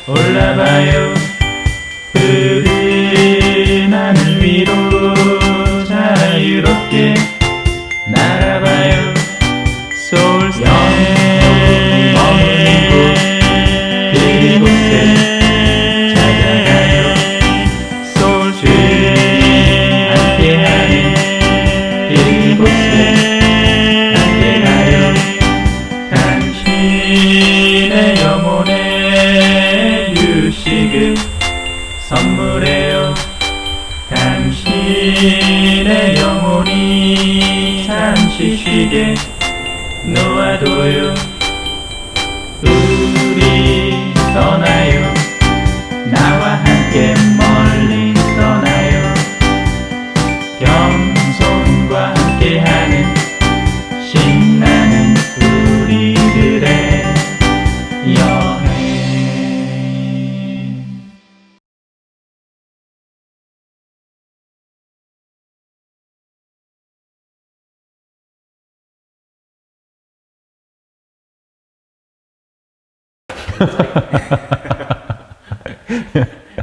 올라봐요 푸른 하늘 위로 자유롭게 날아봐요 서울새 머무는 곳 그곳에 찾아가요 서울새 함께하는 이곳에 함께가요 당신의 영혼의 휴식을 선물해요 당신의 영혼이 잠시 쉬게 놓아둬요 우리 떠나요 나와 함께 멀리 떠나요 겸손과 함께하는 신나는 우리들의 여행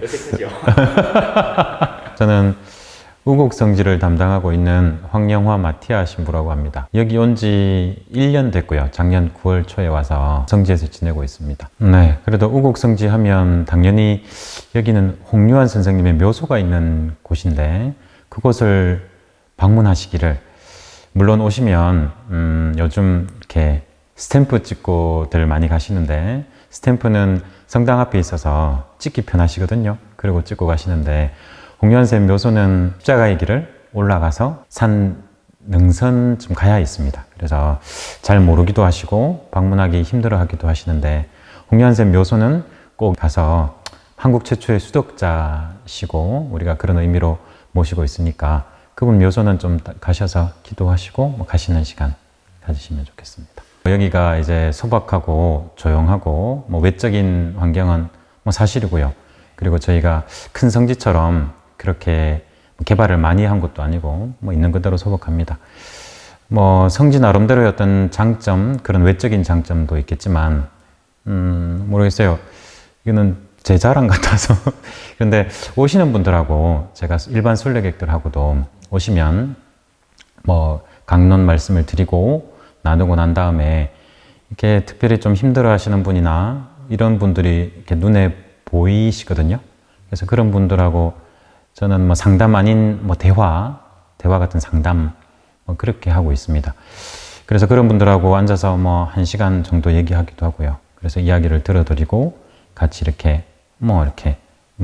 어색하죠? 저는 우곡성지를 담당하고 있는 황영화 마티아 신부라고 합니다. 여기 온 지 1년 됐고요. 작년 9월 초에 와서 성지에서 지내고 있습니다. 네, 그래도 우곡성지 하면 당연히 여기는 홍유환 선생님의 묘소가 있는 곳인데 그곳을 방문하시기를 물론 오시면 요즘 이렇게 스탬프 찍고들 많이 가시는데 스탬프는 성당 앞에 있어서 찍기 편하시거든요. 그리고 찍고 가시는데 홍유환 쌤 묘소는 십자가의 길을 올라가서 산 능선쯤 가야 있습니다. 그래서 잘 모르기도 하시고 방문하기 힘들어 하기도 하시는데 홍유환 쌤 묘소는 꼭 가서 한국 최초의 수덕자시고 우리가 그런 의미로 모시고 있으니까 그분 묘소는 좀 가셔서 기도하시고 가시는 시간 가지시면 좋겠습니다. 여기가 이제 소박하고 조용하고 외적인 환경은 사실이고요. 그리고 저희가 큰 성지처럼 그렇게 개발을 많이 한 것도 아니고 있는 그대로 소박합니다. 성지 나름대로의 어떤 장점, 그런 외적인 장점도 있겠지만 모르겠어요. 이거는 제 자랑 같아서 그런데 오시는 분들하고 제가 일반 순례객들하고도 오시면 강론 말씀을 드리고 나누고 난 다음에 이렇게 특별히 좀 힘들어 하시는 분이나 이런 분들이 이렇게 눈에 보이시거든요. 그래서 그런 분들하고 저는 상담 아닌 대화 같은 상담 그렇게 하고 있습니다. 그래서 그런 분들하고 앉아서 1시간 정도 얘기하기도 하고요. 그래서 이야기를 들어드리고 같이 이렇게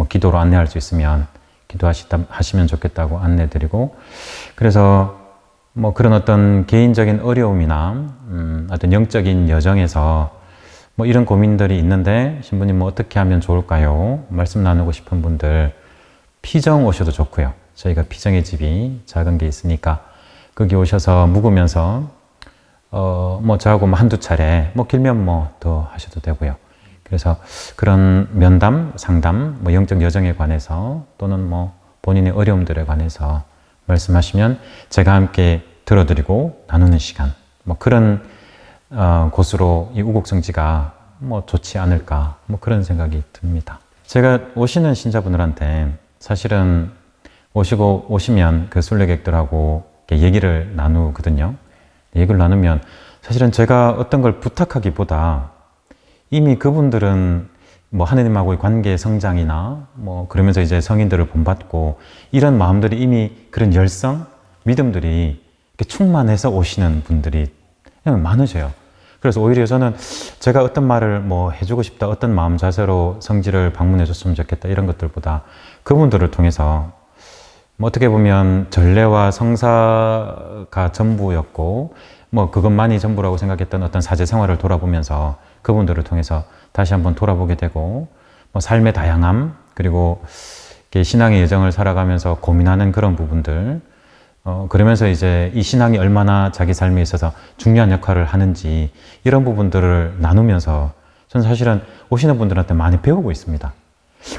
기도로 안내할 수 있으면 기도하시면 좋겠다고 안내드리고 그래서 그런 어떤 개인적인 어려움이나 어떤 영적인 여정에서 이런 고민들이 있는데 신부님 어떻게 하면 좋을까요? 말씀 나누고 싶은 분들 피정 오셔도 좋고요. 저희가 피정의 집이 작은 게 있으니까 거기 오셔서 묵으면서 저하고 한두 차례 길면 더 하셔도 되고요. 그래서 그런 면담, 상담, 영적 여정에 관해서 또는 본인의 어려움들에 관해서 말씀하시면 제가 함께 들어드리고 나누는 시간 그런 곳으로 이 우곡성지가 좋지 않을까 그런 생각이 듭니다. 제가 오시는 신자분들한테 사실은 오시면 그 순례객들하고 얘기를 나누거든요. 얘기를 나누면 사실은 제가 어떤 걸 부탁하기보다 이미 그분들은 하느님하고의 관계 성장이나 그러면서 이제 성인들을 본받고 이런 마음들이 이미 그런 열성, 믿음들이 충만해서 오시는 분들이 많으셔요. 그래서 오히려 저는 제가 어떤 말을 해주고 싶다, 어떤 마음 자세로 성지를 방문해 줬으면 좋겠다 이런 것들보다 그분들을 통해서 어떻게 보면 전례와 성사가 전부였고 그것만이 전부라고 생각했던 어떤 사제 생활을 돌아보면서 그분들을 통해서 다시 한번 돌아보게 되고 삶의 다양함 그리고 신앙의 여정을 살아가면서 고민하는 그런 부분들 그러면서 이제 이 신앙이 얼마나 자기 삶에 있어서 중요한 역할을 하는지 이런 부분들을 나누면서 저는 사실은 오시는 분들한테 많이 배우고 있습니다.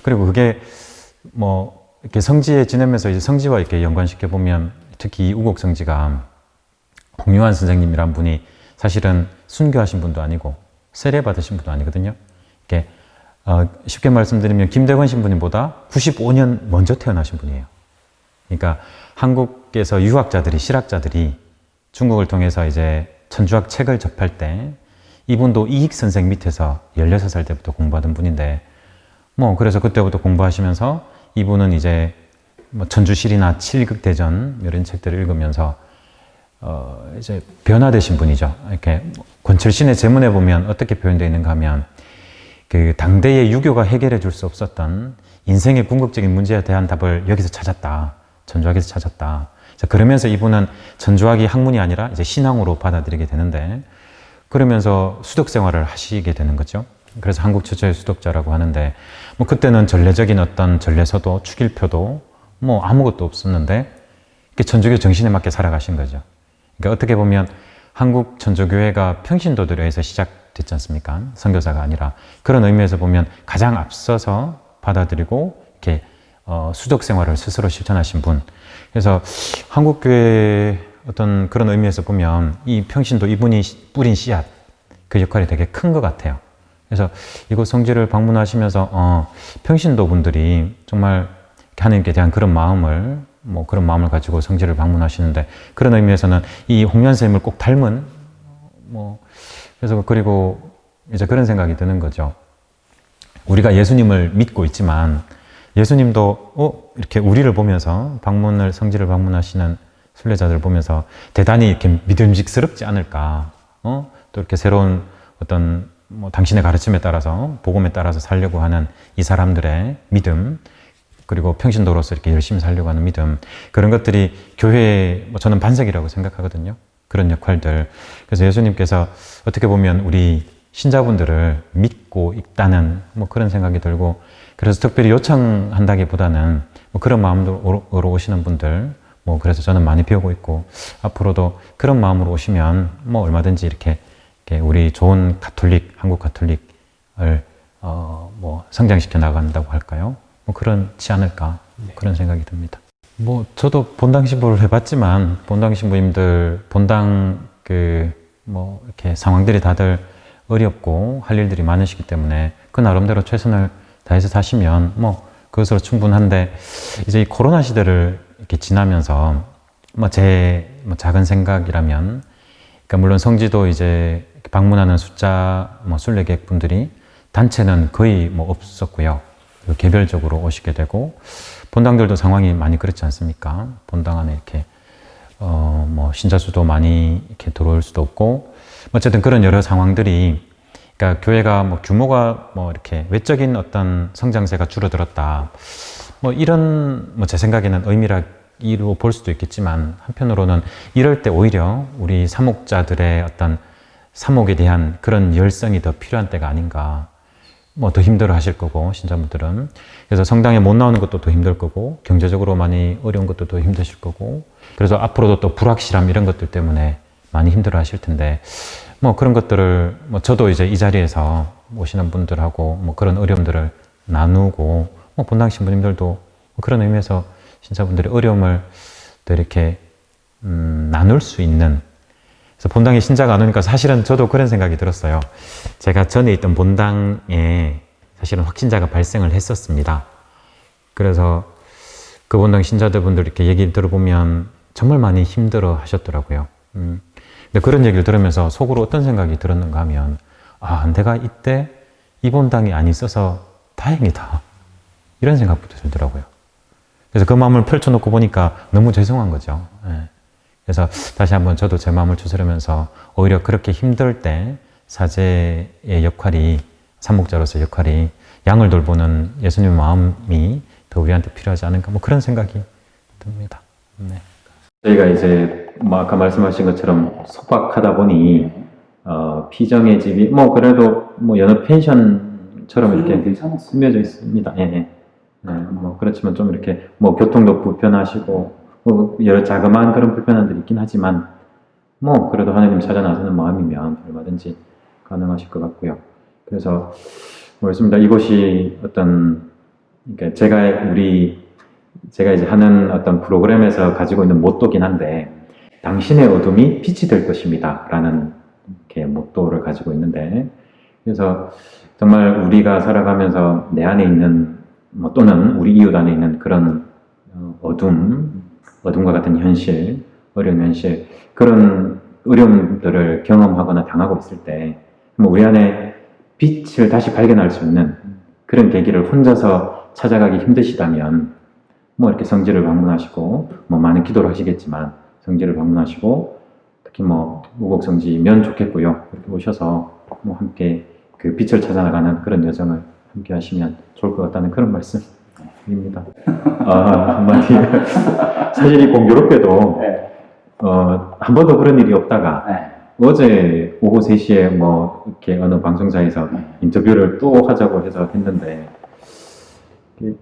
그리고 그게 이렇게 성지에 지내면서 이제 성지와 이렇게 연관시켜 보면 특히 이 우곡성지가 홍유환 선생님이란 분이 사실은 순교하신 분도 아니고 세례 받으신 분도 아니거든요. 이렇게 쉽게 말씀드리면 김대건 신부님보다 95년 먼저 태어나신 분이에요. 그러니까 한국에서 유학자들이, 실학자들이 중국을 통해서 이제 천주학 책을 접할 때 이분도 이익 선생 밑에서 16살 때부터 공부하던 분인데 그래서 그때부터 공부하시면서 이분은 이제 천주실이나 칠극대전 이런 책들을 읽으면서 이제 변화되신 분이죠. 이렇게 권철신의 제문에 보면 어떻게 표현되어 있는가 하면 그 당대의 유교가 해결해 줄 수 없었던 인생의 궁극적인 문제에 대한 답을 여기서 찾았다. 천주학에서 찾았다. 그러면서 이분은 천주학이 학문이 아니라 이제 신앙으로 받아들이게 되는데 그러면서 수덕 생활을 하시게 되는 거죠. 그래서 한국 최초의 수덕자라고 하는데 그때는 전례적인 어떤 전례서도 축일표도 아무것도 없었는데 이렇게 천주교 정신에 맞게 살아가신 거죠. 그러니까 어떻게 보면 한국 천주교회가 평신도들에 의해서 시작됐지 않습니까? 선교사가 아니라 그런 의미에서 보면 가장 앞서서 받아들이고 이렇게 수덕 생활을 스스로 실천하신 분. 그래서 한국교회 어떤 그런 의미에서 보면 이 평신도 이분이 뿌린 씨앗 그 역할이 되게 큰 것 같아요. 그래서 이곳 성지를 방문하시면서 평신도 분들이 정말 하나님께 대한 그런 마음을 그런 마음을 가지고 성지를 방문하시는데 그런 의미에서는 이 홍련 선생님을 꼭 닮은 그래서 그리고 이제 그런 생각이 드는 거죠. 우리가 예수님을 믿고 있지만 예수님도 이렇게 우리를 보면서 성지를 방문하시는 순례자들을 보면서 대단히 이렇게 믿음직스럽지 않을까? 또 이렇게 새로운 어떤 당신의 가르침에 따라서 복음에 따라서 살려고 하는 이 사람들의 믿음 그리고 평신도로서 이렇게 열심히 살려고 하는 믿음 그런 것들이 교회의 저는 반석이라고 생각하거든요. 그런 역할들. 그래서 예수님께서 어떻게 보면 우리 신자분들을 믿고 있다는 그런 생각이 들고 그래서 특별히 요청한다기보다는 그런 마음으로 오시는 분들 그래서 저는 많이 배우고 있고 앞으로도 그런 마음으로 오시면 얼마든지 이렇게 우리 좋은 가톨릭, 한국 가톨릭을 성장시켜 나간다고 할까요? 그렇지 않을까 그런 생각이 듭니다. 저도 본당 신부를 해봤지만 본당 신부님들 본당 이렇게 상황들이 다들 어렵고 할 일들이 많으시기 때문에 그 나름대로 최선을 다해서 사시면 그것으로 충분한데 이제 이 코로나 시대를 이렇게 지나면서 제 작은 생각이라면 그러니까 물론 성지도 이제 방문하는 숫자 순례객 분들이 단체는 거의 없었고요. 개별적으로 오시게 되고 본당들도 상황이 많이 그렇지 않습니까? 본당 안에 이렇게 신자 수도 많이 이렇게 들어올 수도 없고 어쨌든 그런 여러 상황들이 그러니까 교회가 규모가 이렇게 외적인 어떤 성장세가 줄어들었다. 이런 제 생각에는 의미로 볼 수도 있겠지만 한편으로는 이럴 때 오히려 우리 사목자들의 어떤 사목에 대한 그런 열성이 더 필요한 때가 아닌가. 더 힘들어 하실 거고 신자분들은 그래서 성당에 못 나오는 것도 더 힘들 거고 경제적으로 많이 어려운 것도 더 힘드실 거고 그래서 앞으로도 또 불확실함 이런 것들 때문에 많이 힘들어 하실 텐데 그런 것들을 저도 이제 이 자리에서 오시는 분들하고 그런 어려움들을 나누고 본당 신부님들도 그런 의미에서 신자분들의 어려움을 더 이렇게 나눌 수 있는 그래서 본당에 신자가 안 오니까 사실은 저도 그런 생각이 들었어요. 제가 전에 있던 본당에 사실은 확진자가 발생을 했었습니다. 그래서 그 본당 신자분들 이렇게 얘기를 들어보면 정말 많이 힘들어 하셨더라고요. 근데 그런 얘기를 들으면서 속으로 어떤 생각이 들었는가 하면 내가 이때 이 본당이 안 있어서 다행이다. 이런 생각부터 들더라고요. 그래서 그 마음을 펼쳐놓고 보니까 너무 죄송한 거죠. 그래서 다시 한번 저도 제 마음을 추스르면서 오히려 그렇게 힘들 때 사제의 역할이 산목자로서의 역할이 양을 돌보는 예수님의 마음이 더 우리한테 필요하지 않은가 그런 생각이 듭니다. 네. 저희가 이제 아까 말씀하신 것처럼 속박하다 보니 피정의 집이 그래도 여느 펜션처럼 이렇게 스며져 있습니다. 예. 그렇지만 좀 이렇게 교통도 불편하시고 여러 자그마한 그런 불편함들이 있긴 하지만 그래도 하나님 찾아 나서는 마음이면 얼마든지 가능하실 것 같고요. 그래서 그렇습니다. 이곳이 어떤 그러니까 제가 이제 하는 어떤 프로그램에서 가지고 있는 모토긴 한데 당신의 어둠이 빛이 될 것입니다 라는 이렇게 모토를 가지고 있는데 그래서 정말 우리가 살아가면서 내 안에 있는 뭐 또는 우리 이웃 안에 있는 그런 어둠과 같은 현실, 어려운 현실, 그런 어려움들을 경험하거나 당하고 있을 때 우리 안에 빛을 다시 발견할 수 있는 그런 계기를 혼자서 찾아가기 힘드시다면 뭐 이렇게 성지를 방문하시고 뭐 많은 기도를 하시겠지만 성지를 방문하시고 특히 뭐 우곡성지면 좋겠고요. 이렇게 오셔서 뭐 함께 그 빛을 찾아나가는 그런 여정을 함께 하시면 좋을 것 같다는 그런 말씀입니다. 한마디. 사실 이 공교롭게도 네. 한 번도 그런 일이 없다가 네. 어제 오후 3시에 뭐 이렇게 어느 방송사에서 인터뷰를 또 하자고 해서 했는데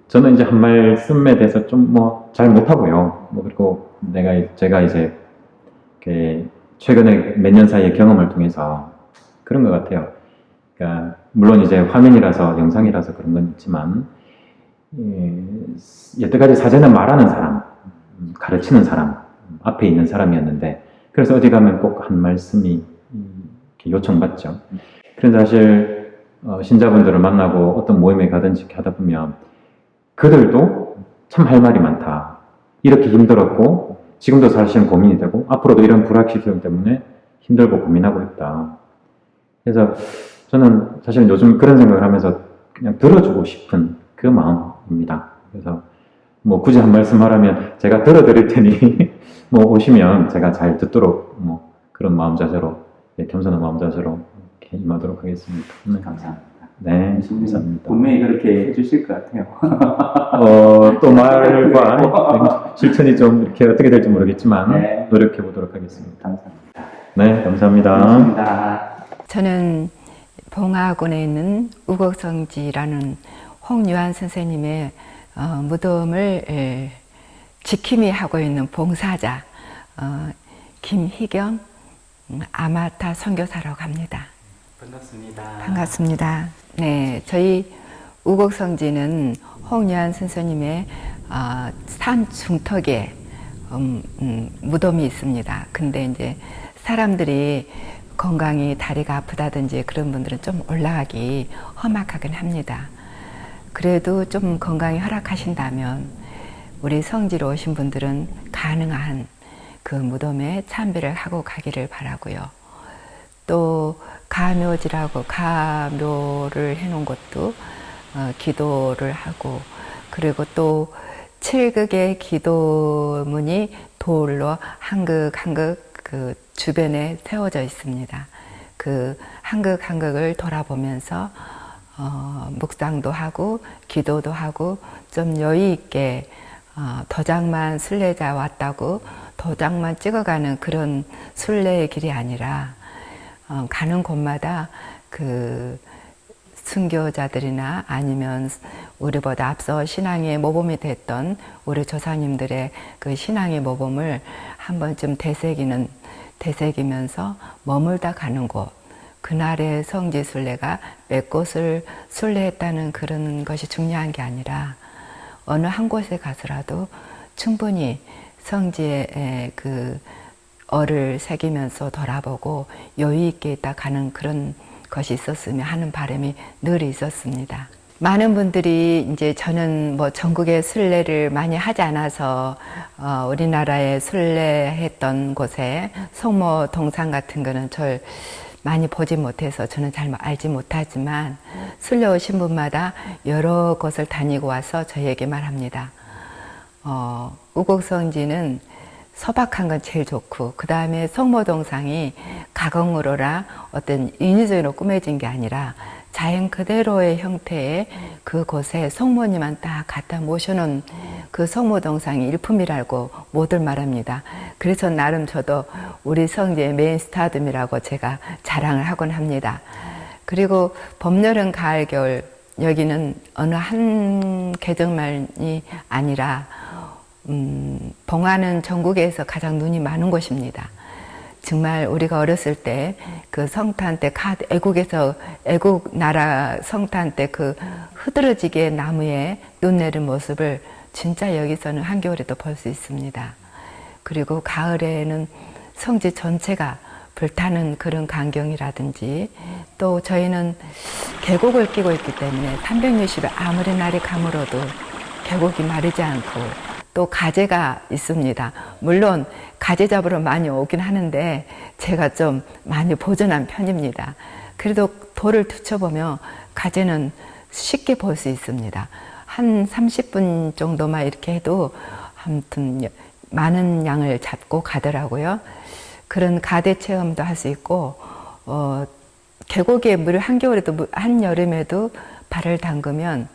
저는 이제 한 말씀에 대해서 좀 뭐 잘 못하고요. 뭐 그리고 제가 이제 최근에 몇 년 사이의 경험을 통해서 그런 것 같아요. 그러니까 물론 이제 화면이라서 영상이라서 그런 건 있지만 여태까지 사제는 말하는 사람, 가르치는 사람, 앞에 있는 사람이었는데 그래서 어디 가면 꼭 한 말씀이 이렇게 요청받죠. 그런데 사실 신자분들을 만나고 어떤 모임에 가든지 이렇게 하다 보면 그들도 참 할 말이 많다. 이렇게 힘들었고 지금도 사실은 고민이 되고 앞으로도 이런 불확실성 때문에 힘들고 고민하고 있다. 그래서 저는 사실은 요즘 그런 생각을 하면서 그냥 들어주고 싶은 그 마음입니다. 그래서 뭐 굳이 한 말씀 하라면 제가 들어드릴 테니 뭐 오시면 제가 잘 듣도록 뭐 그런 마음 자세로 겸손한 마음 자세로 이렇게 임하도록 하겠습니다. 네. 감사합니다. 네, 감사합니다. 분명히 그렇게 해주실 것 같아요. 또 말과 실천이 좀 이렇게 어떻게 될지 모르겠지만 네. 노력해 보도록 하겠습니다. 감사합니다. 네, 감사합니다. 고맙습니다. 저는 봉화군에 있는 우곡성지라는 홍유한 선생님의 무덤을 지킴이 하고 있는 봉사자 김희경 아마타 선교사라고 합니다. 반갑습니다. 반갑습니다. 네, 저희 우곡성지는 홍유한 선생님의 산 중턱에 무덤이 있습니다. 근데 이제 사람들이 건강이 다리가 아프다든지 그런 분들은 좀 올라가기 험악하긴 합니다. 그래도 좀 건강이 허락하신다면 우리 성지로 오신 분들은 가능한 그 무덤에 참배를 하고 가기를 바라고요. 또 가묘지라고 가묘를 해놓은 것도 기도를 하고 그리고 또 7극의 기도문이 돌로 한극 한극 그 주변에 세워져 있습니다. 그 한극 한극을 돌아보면서 묵상도 하고 기도도 하고 좀 여유 있게 도장만 순례자 왔다고 도장만 찍어가는 그런 순례의 길이 아니라 가는 곳마다 그 순교자들이나 아니면 우리보다 앞서 신앙의 모범이 됐던 우리 조상님들의 그 신앙의 모범을 한 번쯤 되새기면서 머물다 가는 곳, 그날의 성지 순례가 몇 곳을 순례했다는 그런 것이 중요한 게 아니라 어느 한 곳에 가서라도 충분히 성지의 그 얼을 새기면서 돌아보고 여유 있게 있다 가는 그런 것이 있었으면 하는 바람이 늘 있었습니다. 많은 분들이 이제 저는 뭐 전국의 순례를 많이 하지 않아서 우리나라에 순례했던 곳에 성모 동상 같은 거는 절 많이 보지 못해서 저는 잘 알지 못하지만 순례 오신 분마다 여러 곳을 다니고 와서 저희에게 말합니다. 우곡성지는 소박한 건 제일 좋고 그 다음에 성모동상이 가공으로라 어떤 인위적으로 꾸며진 게 아니라 자연 그대로의 형태의 그곳에 성모님만 딱 갖다 모셔놓은 그 성모동상이 일품이라고 모두 말합니다. 그래서 나름 저도 우리 성지의 메인 스타덤이라고 제가 자랑을 하곤 합니다. 그리고 봄, 여름, 가을, 겨울 여기는 어느 한 계절만이 아니라 봉화는 전국에서 가장 눈이 많은 곳입니다. 정말 우리가 어렸을 때 그 성탄 때 애국 나라 성탄 때 그 흐드러지게 나무에 눈 내린 모습을 진짜 여기서는 한겨울에도 볼 수 있습니다. 그리고 가을에는 성지 전체가 불타는 그런 광경이라든지 또 저희는 계곡을 끼고 있기 때문에 360일 아무리 날이 가물어도 계곡이 마르지 않고 또 가재가 있습니다. 물론 가재 잡으러 많이 오긴 하는데 제가 좀 많이 보존한 편입니다. 그래도 돌을 투쳐보면 가재는 쉽게 볼 수 있습니다. 한 30분 정도만 이렇게 해도 아무튼 많은 양을 잡고 가더라고요. 그런 가대 체험도 할 수 있고 계곡에 물 한겨울에도 한여름에도 발을 담그면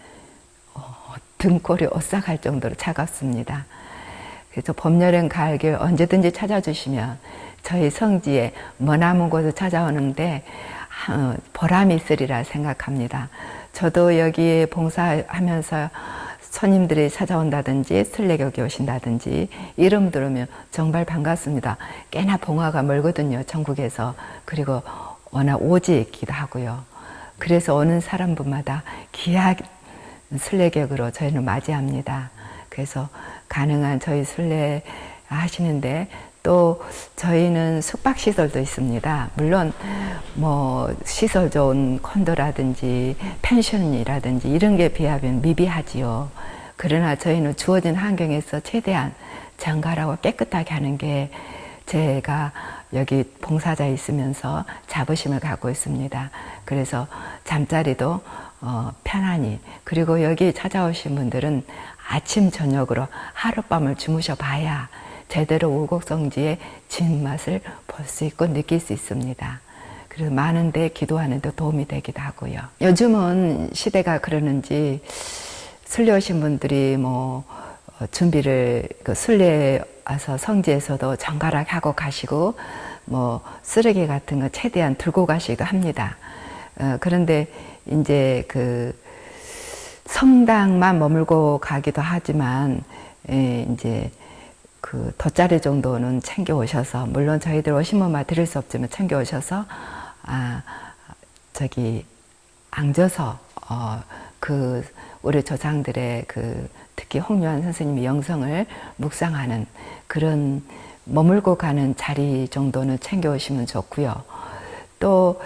등골이 오싹할 정도로 차갑습니다. 그래서 봄, 여름, 가을, 겨울 언제든지 찾아주시면 저희 성지에 머나먼 곳을 찾아오는데 보람이 있으리라 생각합니다. 저도 여기에 봉사하면서 손님들이 찾아온다든지 순례객이 오신다든지 이름 들으면 정말 반갑습니다. 꽤나 봉화가 멀거든요, 전국에서. 그리고 워낙 오지이기도 하고요. 그래서 오는 사람분마다 귀한 순례객으로 저희는 맞이합니다. 그래서 가능한 저희 순례 하시는데 또 저희는 숙박시설도 있습니다. 물론 뭐 시설 좋은 콘도라든지 펜션이라든지 이런 게 비하면 미비하지요. 그러나 저희는 주어진 환경에서 최대한 정갈하고 깨끗하게 하는 게 제가 여기 봉사자 있으면서 자부심을 갖고 있습니다. 그래서 잠자리도 편안히, 그리고 여기 찾아오신 분들은 아침 저녁으로 하룻밤을 주무셔 봐야 제대로 우곡성지의 진맛을 볼 수 있고 느낄 수 있습니다. 그래서 많은 데 기도하는 데 도움이 되기도 하고요. 요즘은 시대가 그러는지 순례 오신 분들이 뭐 준비를 순례 와서 성지에서도 정갈하게 하고 가시고 뭐 쓰레기 같은 거 최대한 들고 가시기도 합니다. 그런데 이제 그 성당만 머물고 가기도 하지만 이제 그 돗자리 정도는 챙겨 오셔서, 물론 저희들 오신 분만 드릴 수 없지만 챙겨 오셔서 저기 앉아서 그 우리 조상들의 그 특히 홍요한 선생님의 영성을 묵상하는 그런 머물고 가는 자리 정도는 챙겨 오시면 좋고요. 또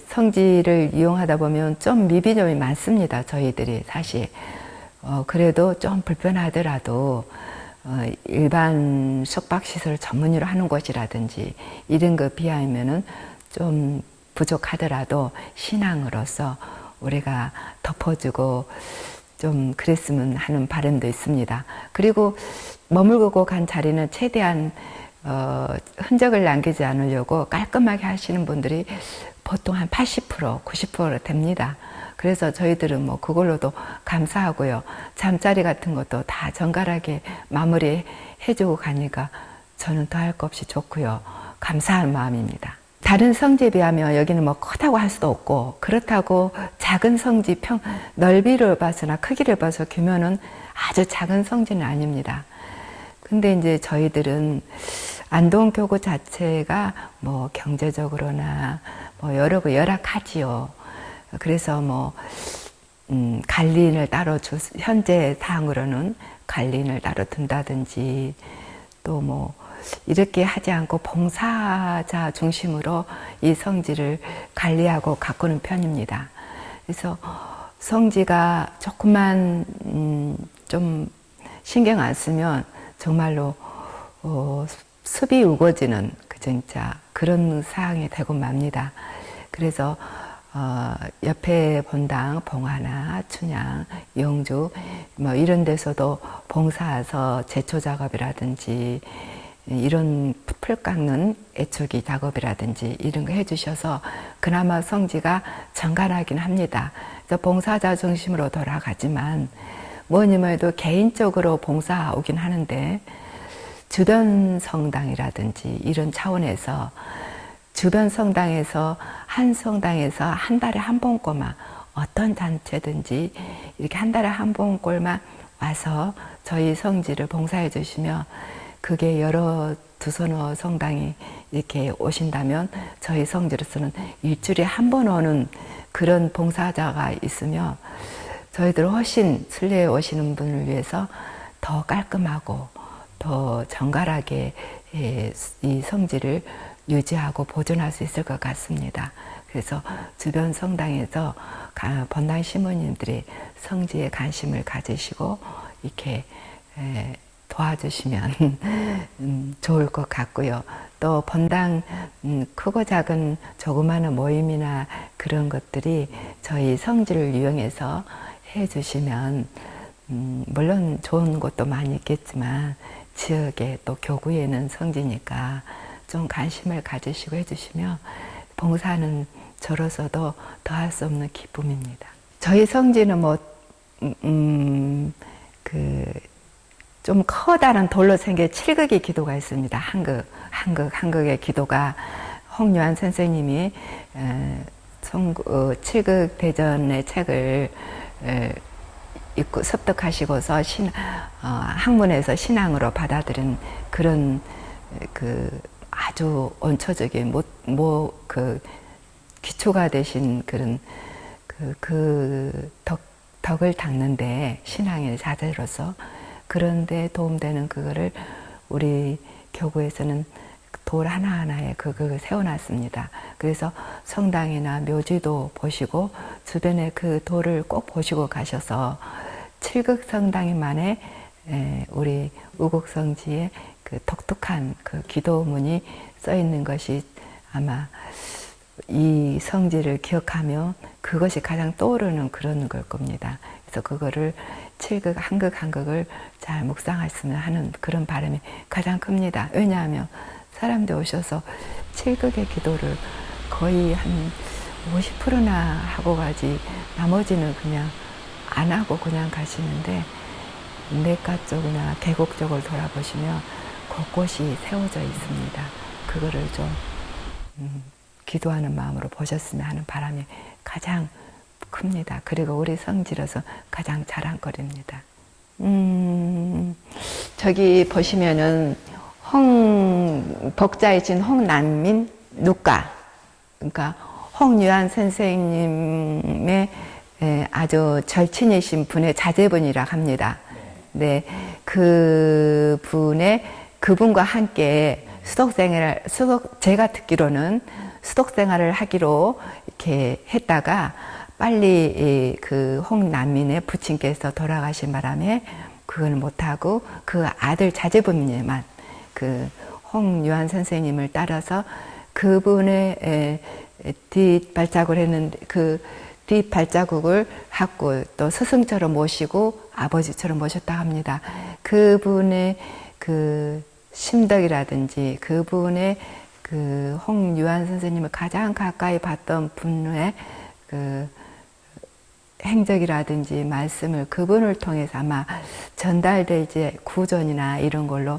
성지를 이용하다 보면 좀 미비점이 많습니다. 저희들이 사실 그래도 좀 불편하더라도 일반 숙박시설 전문으로 하는 곳이라든지 이런 거 비하면은 좀 부족하더라도 신앙으로서 우리가 덮어주고 좀 그랬으면 하는 바람도 있습니다. 그리고 머물고 간 자리는 최대한 흔적을 남기지 않으려고 깔끔하게 하시는 분들이 보통 한 80%, 90% 됩니다. 그래서 저희들은 뭐 그걸로도 감사하고요. 잠자리 같은 것도 다 정갈하게 마무리 해주고 가니까 저는 더할 것 없이 좋고요. 감사한 마음입니다. 다른 성지에 비하면 여기는 뭐 크다고 할 수도 없고, 그렇다고 작은 성지 넓이를 봐서나 크기를 봐서 규모는 아주 작은 성지는 아닙니다. 근데 이제 저희들은 안동교구 자체가 뭐 경제적으로나 뭐 여러 거 열악하지요. 그래서 뭐 관리인을 따로 현재 사항으로는 관리인을 따로 둔다든지 또 뭐 이렇게 하지 않고 봉사자 중심으로 이 성지를 관리하고 가꾸는 편입니다. 그래서 성지가 조금만 좀 신경 안 쓰면 정말로 숲이 우거지는 진짜 그런 상황이 되고 맙니다. 그래서 옆에 본당, 봉화나 춘향, 영주 뭐 이런 데서도 봉사해서 제초 작업이라든지 이런 풀 깎는 애초기 작업이라든지 이런 거 해주셔서 그나마 성지가 정갈하긴 합니다. 그래서 봉사자 중심으로 돌아가지만 뭐니 뭐해도 개인적으로 봉사 오긴 하는데 주변 성당이라든지 이런 차원에서 주변 성당에서 한 성당에서 한 달에 한 번꼴만 어떤 단체든지 이렇게 한 달에 한 번꼴만 와서 저희 성지를 봉사해 주시면 그게 여러 두서너 성당이 이렇게 오신다면 저희 성지로서는 일주일에 한 번 오는 그런 봉사자가 있으면 저희들 훨씬 순례에 오시는 분을 위해서 더 깔끔하고 더 정갈하게 이 성지를 유지하고 보존할 수 있을 것 같습니다. 그래서 주변 성당에서 번당 신부님들이 성지에 관심을 가지시고 이렇게 도와주시면 좋을 것 같고요. 또 번당 크고 작은 조그마한 모임이나 그런 것들이 저희 성지를 이용해서 해주시면 물론 좋은 곳도 많이 있겠지만 지역에 또 교구에는 성지니까 좀 관심을 가지시고 해주시면 봉사는 저로서도 더할 수 없는 기쁨입니다. 저희 성지는 좀 커다란 돌로 생긴 칠극의 기도가 있습니다. 한극의 기도가 홍유한 선생님이 칠극 대전의 책을 읽고 습득하시고서 학문에서 신앙으로 받아들인 그런 아주 원초적인 기초가 되신 그런 덕을 닦는데 신앙의 자세로서 그런데 도움되는 그거를 우리 교구에서는 돌 하나하나에 그걸 세워놨습니다. 그래서 성당이나 묘지도 보시고 주변에 그 돌을 꼭 보시고 가셔서 칠극성당만의 우리 우곡성지에 그 독특한 그 기도문이 써 있는 것이 아마 이 성지를 기억하며 그것이 가장 떠오르는 그런 걸 겁니다. 그래서 그거를 칠극 한극을 잘 묵상했으면 하는 그런 바람이 가장 큽니다. 왜냐하면 사람들 오셔서 칠극의 기도를 거의 한 50%나 하고 가지 나머지는 그냥 안 하고 그냥 가시는데 내과 쪽이나 계곡 쪽을 돌아보시면 곳곳이 세워져 있습니다. 그거를 좀 기도하는 마음으로 보셨으면 하는 바람이 가장 큽니다. 그리고 우리 성지로서 가장 자랑거리입니다. 저기 보시면은 복자이신 홍난민 누가, 그러니까 홍유한 선생님의 아주 절친이신 분의 자제분이라 합니다. 네, 그분과 함께 제가 듣기로는 수독생활을 하기로 이렇게 했다가 빨리 그 홍난민의 부친께서 돌아가신 바람에 그걸 못하고 그 아들 자제분만 그 홍유한 선생님을 따라서 그분의 뒷발자국을 했는데 그 뒷발자국을 하고 또 스승처럼 모시고 아버지처럼 모셨다 합니다. 그분의 그 심덕이라든지 그분의 그 홍유한 선생님을 가장 가까이 봤던 분의 그 행적이라든지 말씀을 그분을 통해서 아마 전달되지 구전이나 이런 걸로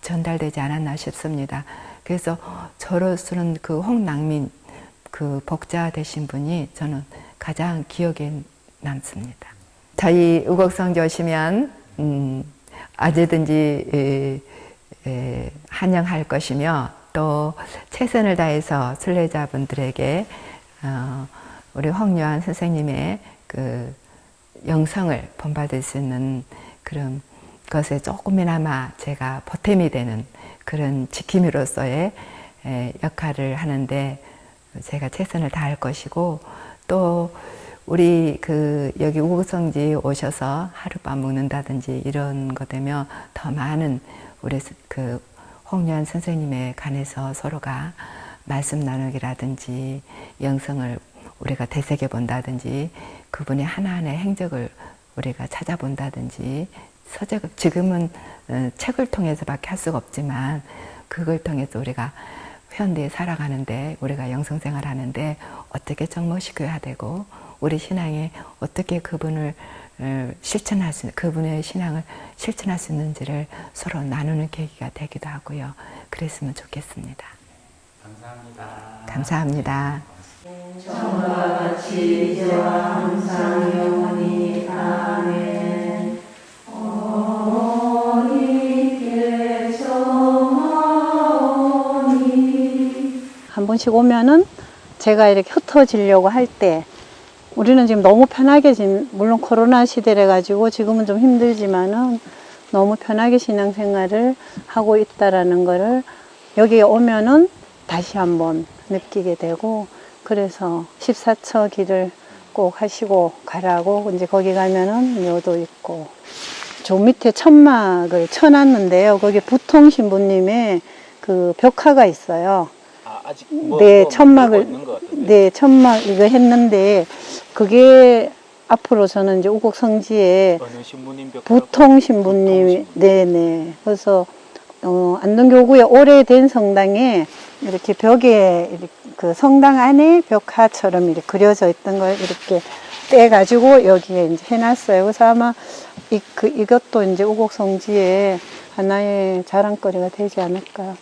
전달되지 않았나 싶습니다. 그래서 저로서는 그 홍낭민 그 복자 되신 분이 저는 가장 기억에 남습니다. 저희 우곡성지 오시면 언제든지 환영할 것이며 또 최선을 다해서 순례자분들에게 우리 홍유한 선생님의 그 영성을 본받을 수 있는 그런 것에 조금이나마 제가 보탬이 되는 그런 지킴이로서의 역할을 하는데 제가 최선을 다할 것이고 또 우리 여기 우곡성지 오셔서 하룻밤 묵는다든지 이런 거 되면 더 많은 우리 그 홍유한 선생님에 관해서 서로가 말씀 나누기라든지 영성을 우리가 되새겨 본다든지 그분의 하나하나의 행적을 우리가 찾아본다든지 지금은 책을 통해서밖에 할 수가 없지만 그걸 통해서 우리가 현대에 살아가는데 우리가 영성생활 하는데 어떻게 접목시켜야 되고 우리 신앙에 어떻게 그분을 그분의 신앙을 실천할 수 있는지를 서로 나누는 계기가 되기도 하고요. 그랬으면 좋겠습니다. 감사합니다. 감사합니다. 처음과 같이 이제와 항상 영원히 아멘. 어리께 정하오니 한 번씩 오면은 제가 이렇게 흩어지려고 할 때 우리는 지금 너무 편하게 물론 코로나 시대래 가지고 지금은 좀 힘들지만은 너무 편하게 신앙생활을 하고 있다라는 거를 여기에 오면은 다시 한번 느끼게 되고, 그래서 14처 길을 꼭 하시고 가라고, 이제 거기 가면은 묘도 있고, 저 밑에 천막을 쳐놨는데요. 거기 부통 신부님의 그 벽화가 있어요. 아직 네, 천막을, 있는 것 같은데. 네, 천막 이거 했는데, 그게 앞으로 저는 이제 우곡 성지에 어느 신부님 벽 부통 신부님이, 네네. 그래서, 안동교구의 오래된 성당에 이렇게 벽에, 이렇게 그 성당 안에 벽화처럼 이렇게 그려져 있던 걸 이렇게 떼가지고 여기에 이제 해놨어요. 그래서 아마 이것도 이제 우곡 성지의 하나의 자랑거리가 되지 않을까.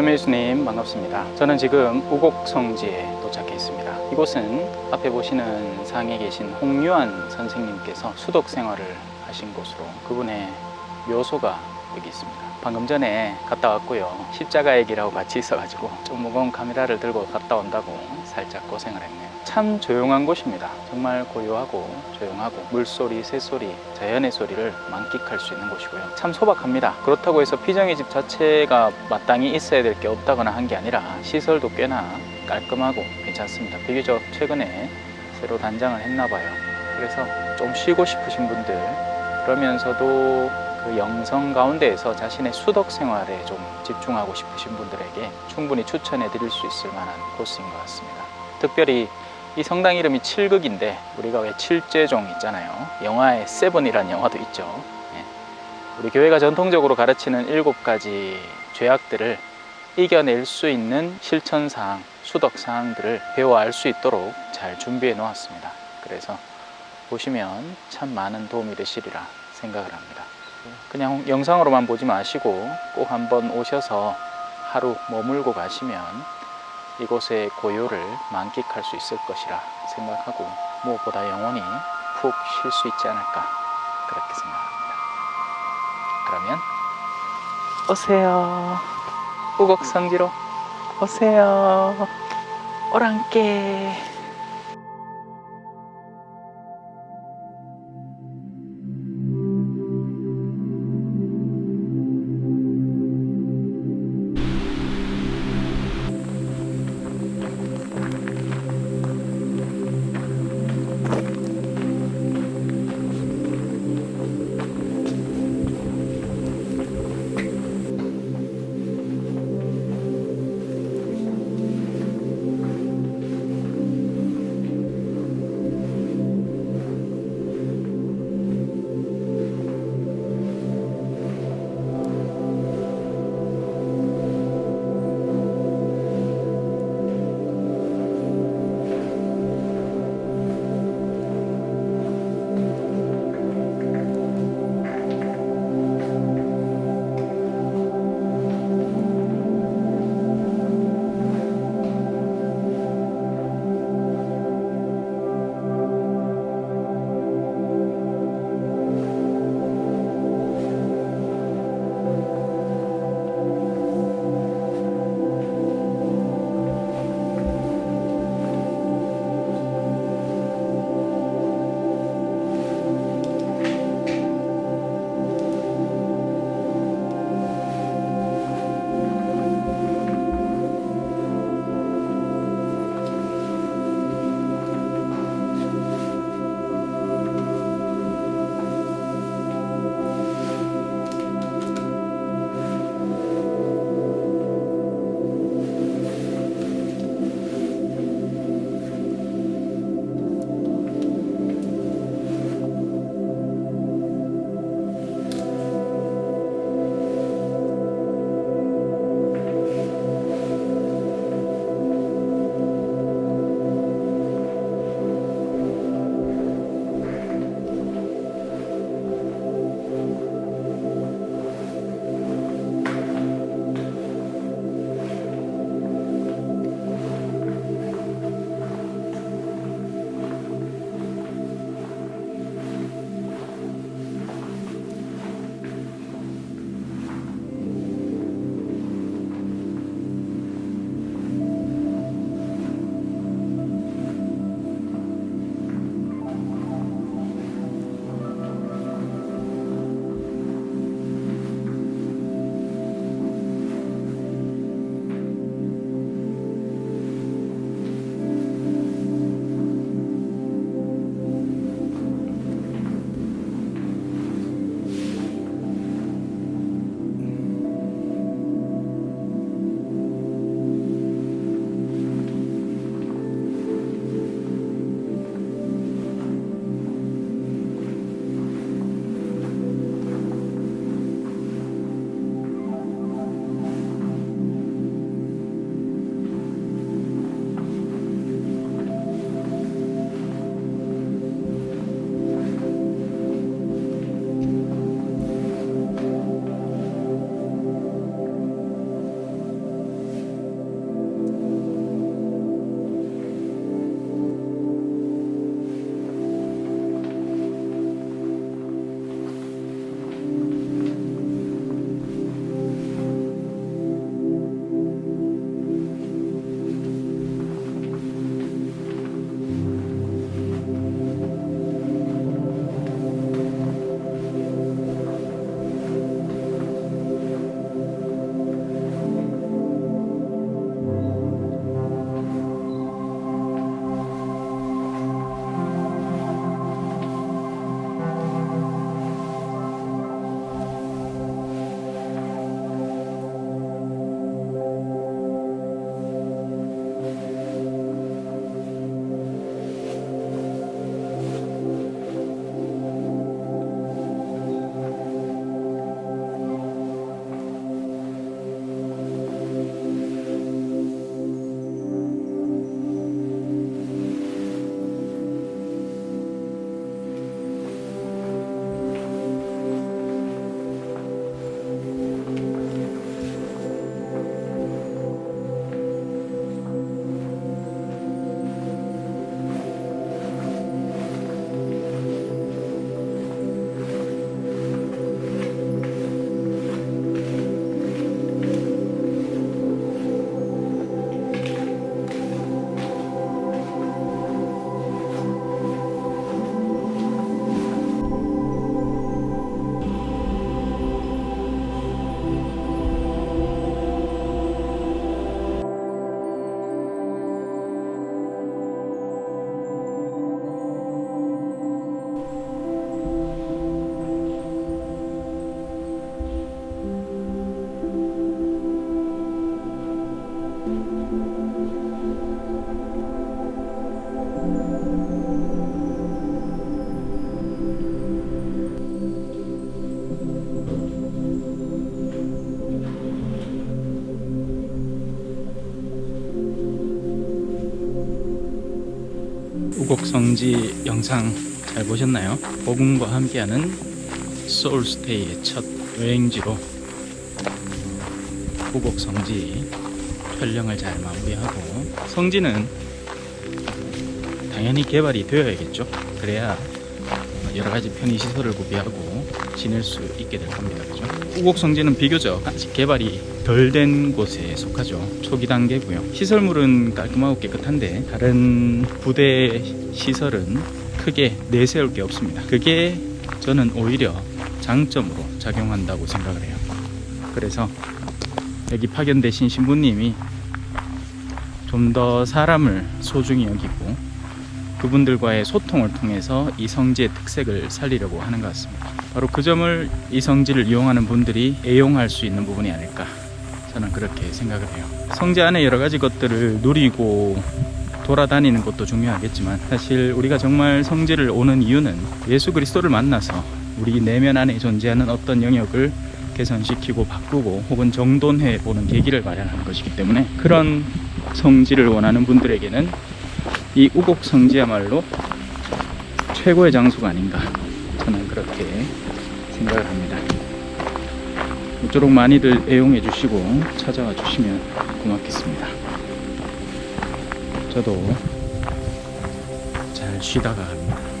최명수님 반갑습니다. 저는 지금 우곡성지에 도착해 있습니다. 이곳은 앞에 보시는 상에 계신 홍유한 선생님께서 수덕 생활을 하신 곳으로 그분의 묘소가 여기 있습니다. 방금 전에 갔다 왔고요. 십자가 얘기라고 같이 있어가지고 좀 무거운 카메라를 들고 갔다 온다고 살짝 고생을 했네요. 참 조용한 곳입니다. 정말 고요하고 조용하고 물소리, 새소리, 자연의 소리를 만끽할 수 있는 곳이고요. 참 소박합니다. 그렇다고 해서 피정의 집 자체가 마땅히 있어야 될 게 없다거나 한 게 아니라 시설도 꽤나 깔끔하고 괜찮습니다. 비교적 최근에 새로 단장을 했나 봐요. 그래서 좀 쉬고 싶으신 분들, 그러면서도 그 영성 가운데에서 자신의 수덕 생활에 좀 집중하고 싶으신 분들에게 충분히 추천해 드릴 수 있을 만한 코스인 것 같습니다. 특별히 이 성당 이름이 칠극인데 우리가 왜 칠죄종 있잖아요. 영화에 세븐이라는 영화도 있죠. 우리 교회가 전통적으로 가르치는 7가지 죄악들을 이겨낼 수 있는 실천사항, 수덕사항들을 배워 알 수 있도록 잘 준비해 놓았습니다. 그래서 보시면 참 많은 도움이 되시리라 생각을 합니다. 그냥 영상으로만 보지 마시고 꼭 한번 오셔서 하루 머물고 가시면 이곳의 고요를 만끽할 수 있을 것이라 생각하고 무엇보다 영혼이 푹 쉴 수 있지 않을까 그렇게 생각합니다. 그러면 오세요. 우곡성지로 오세요. 오랑께. 우곡성지 영상 잘 보셨나요? 복음과 함께하는 소울스테이의 첫 여행지로 우곡성지 촬영을 잘 마무리하고, 성지는 당연히 개발이 되어야겠죠. 그래야 여러 가지 편의시설을 구비하고 지낼 수 있게 될 겁니다. 그죠? 우곡성지는 비교적 아직 개발이 덜 된 곳에 속하죠. 초기 단계고요. 시설물은 깔끔하고 깨끗한데 다른 부대 시설은 크게 내세울 게 없습니다. 그게 저는 오히려 장점으로 작용한다고 생각을 해요. 그래서 여기 파견되신 신부님이 좀 더 사람을 소중히 여기고 그분들과의 소통을 통해서 이 성지의 특색을 살리려고 하는 것 같습니다. 바로 그 점을 이 성지를 이용하는 분들이 애용할 수 있는 부분이 아닐까, 저는 그렇게 생각을 해요. 성지 안에 여러 가지 것들을 누리고 돌아다니는 것도 중요하겠지만, 사실 우리가 정말 성지를 오는 이유는 예수 그리스도를 만나서 우리 내면 안에 존재하는 어떤 영역을 개선시키고 바꾸고 혹은 정돈해 보는 계기를 마련하는 것이기 때문에, 그런 성지를 원하는 분들에게는 이 우곡성지야말로 최고의 장소가 아닌가, 저는 그렇게 생각을 합니다. 모쪼록 많이들 애용해 주시고 찾아와 주시면 고맙겠습니다. 저도 잘 쉬다가 갑니다.